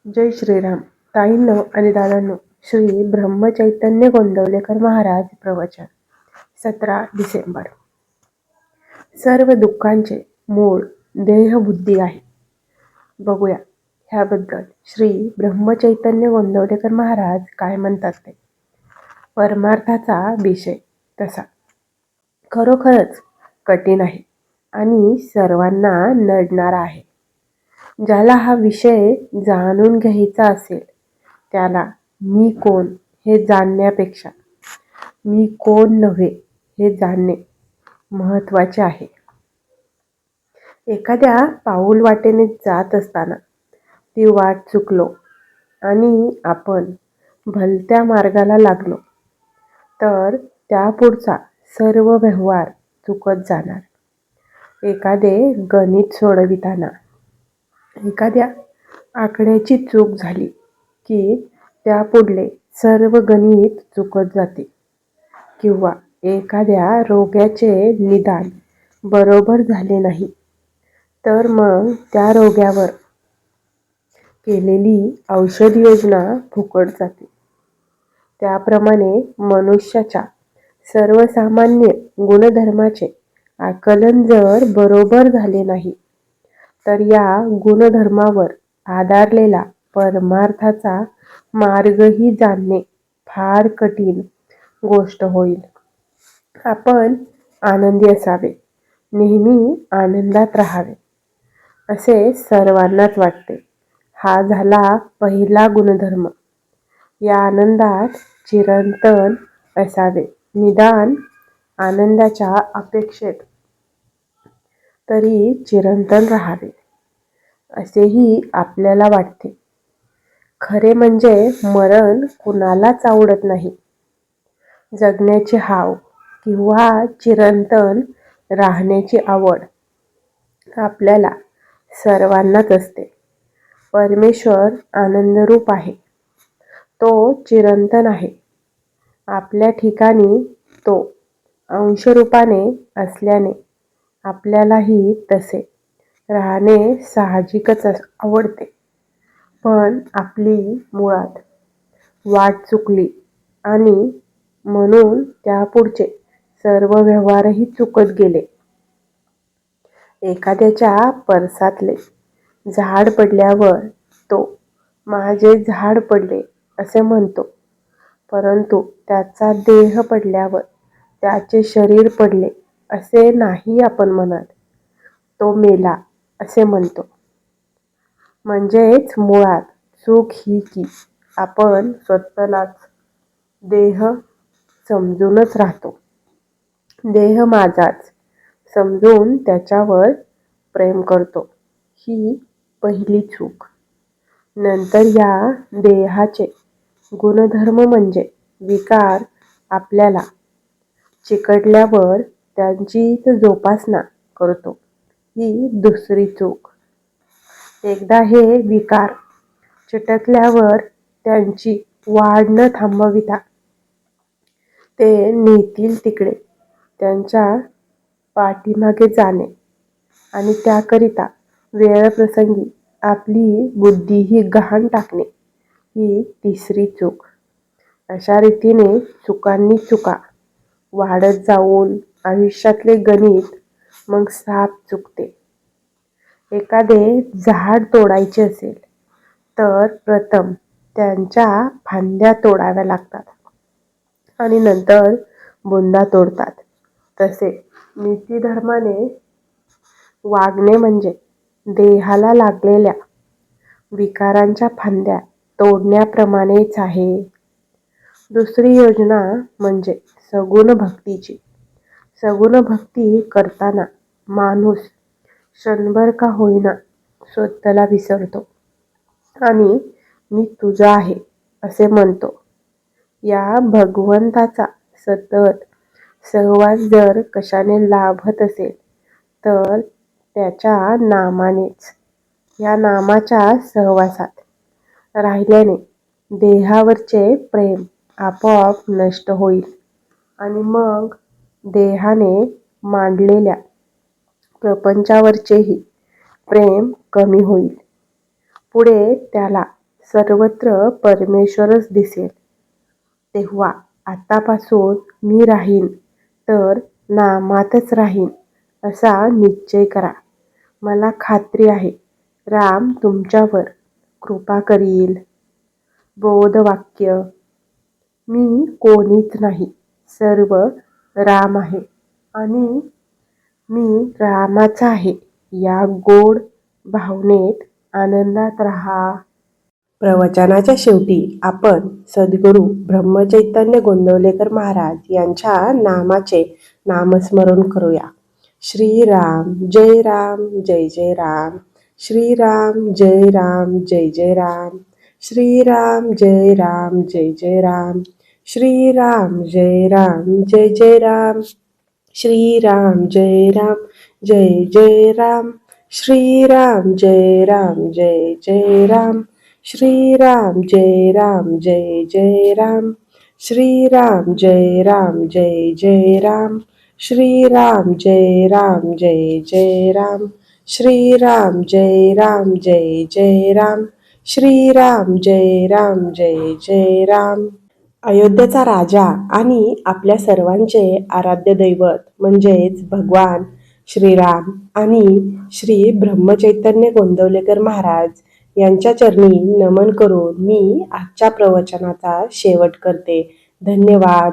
जय श्रीराम. ताईंनो आणि दादांनो, श्री ब्रह्मचैतन्य गोंदवलेकर महाराज प्रवचन 17 डिसेंबर. सर्व दुःखांचे मूळ देहबुद्धी आहे. बघूया ह्याबद्दल श्री ब्रह्मचैतन्य गोंदवलेकर महाराज काय म्हणतात ते. परमार्थाचा विषय तसा खरोखरच कठीण आहे आणि सर्वांना नडणारा आहे. ज्याला हा विषय जाणून घ्यायचा असेल त्याला मी कोण हे जाणण्यापेक्षा मी कोण नव्हे हे जाणणे महत्त्वाचे आहे. एखाद्या पाऊल वाटेने जात असताना ती वाट चुकलो आणि आपण भलत्या मार्गाला लागलो तर त्यापुढचा सर्व व्यवहार चुकत जाणार. एखादे गणित सोडविताना एखाद्या आकड्याची चूक झाली की त्यापुढले सर्व गणित चुकत जाते. किंवा एखाद्या रोग्याचे निदान बरोबर झाले नाही तर मग त्या रोग्यावर केलेली औषध योजना फुकट जाते. त्याप्रमाणे मनुष्याच्या सर्वसामान्य गुणधर्माचे आकलन जर बरोबर झाले नाही तर या गुणधर्मावर आधारलेला परमार्थाचा मार्गही जाणणे फार कठीण गोष्ट होईल. आपण आनंदी असावे, नेहमी आनंदात राहावे असे सर्वांनाच वाटते. हा झाला पहिला गुणधर्म. या आनंदात चिरंतन असावे, निदान आनंदाच्या अपेक्षेत तरी चिरंतन राहावे असेही आपल्याला वाटते. खरे म्हणजे मरण कुणालाच आवडत नाही. जगण्याची हाव किंवा चिरंतन राहण्याची आवड आपल्याला सर्वांनाच असते. परमेश्वर आनंदरूप आहे, तो चिरंतन आहे. आपल्या ठिकाणी तो अंशरूपाने असल्याने आपल्यालाही तसे राहणे साहजिकच आवडते. पण आपली मुळात वाट चुकली आणि म्हणून त्यापुढचे सर्व व्यवहारही चुकत गेले. एखाद्याच्या परसातले झाड पडल्यावर तो माझे झाड पडले असे म्हणतो, परंतु त्याचा देह पडल्यावर त्याचे शरीर पडले असे नाही आपण म्हणत. तो मेला असे म्हणतो. म्हणजेच मुळात चूक ही की आपण स्वतःलाच देह समजूनच राहतो. देह माझाच समजून त्याच्यावर प्रेम करतो, ही पहिली चूक. नंतर या देहाचे गुणधर्म म्हणजे विकार आपल्याला चिकटल्यावर त्यांचीच जोपासना करतो, ही दुसरी चूक. एकदा हे विकार चिटकल्यावर त्यांची वाढ न थांबविता ते नेतील तिकडे त्यांच्या पाठीमागे जाणे आणि त्याकरिता वेळप्रसंगी आपली बुद्धीही गहाण टाकणे, ही तिसरी चूक. अशा रीतीने चुकांनी चुका वाढत जाऊन आयुष्यातले गणित मग साफ चुकते. एखादे झाड तोडायचे असेल तर प्रथम त्यांच्या फांद्या तोडाव्या लागतात आणि नंतर बुंदा तोडतात. तसे नीतिधर्माने वागणे म्हणजे देहाला लागलेल्या विकारांच्या फांद्या तोडण्याप्रमाणेच आहे. दुसरी योजना म्हणजे सगुण भक्तीची. सगुण भक्ती करताना माणूस क्षणभर का होईना स्वतःला विसरतो आणि मी तुझा आहे असे म्हणतो. या भगवंताचा सतत सहवास जर कशाने लाभत असेल तर त्याच्या नामानेच. या नामाच्या सहवासात राहिल्याने देहावरचे प्रेम आपोआप नष्ट होईल आणि मग देहाने मांडलेल्या प्रपंचावरचेही प्रेम कमी होईल. पुढे त्याला सर्वत्र परमेश्वरच दिसेल. तेव्हा आतापासून मी राहीन तर नामातच राहीन असा निश्चय करा. मला खात्री आहे राम तुमच्यावर कृपा करील. बोधवाक्य: मी कोणीच नाही, सर्व राम आहे आणि मी रामाचा आहे या गोड भावनेत आनंदात राहा. प्रवचनाच्या शेवटी आपण सद्गुरू ब्रह्मचैतन्य गोंदवलेकर महाराज यांच्या नामाचे नामस्मरण करूया. श्रीराम जय राम जय जय राम. श्रीराम जय राम जय जय राम. श्रीराम जय राम जय जय राम. श्रीराम जय राम जय जय राम. श्रीराम जय राम जय जय राम. श्रीराम जय राम जय जय राम. श्रीराम जय राम जय जय राम. श्रीराम जय राम जय जय राम. श्रीराम जय राम जय जय राम. श्रीराम जय राम जय जय राम. श्रीराम जय राम जय जय राम. अयोध्येचा राजा आणि आपल्या सर्वांचे आराध्य दैवत म्हणजेच भगवान श्रीराम आणि श्री ब्रह्मचैतन्य गोंदवलेकर महाराज यांच्या चरणी नमन करून मी आजच्या प्रवचनाचा शेवट करते. धन्यवाद.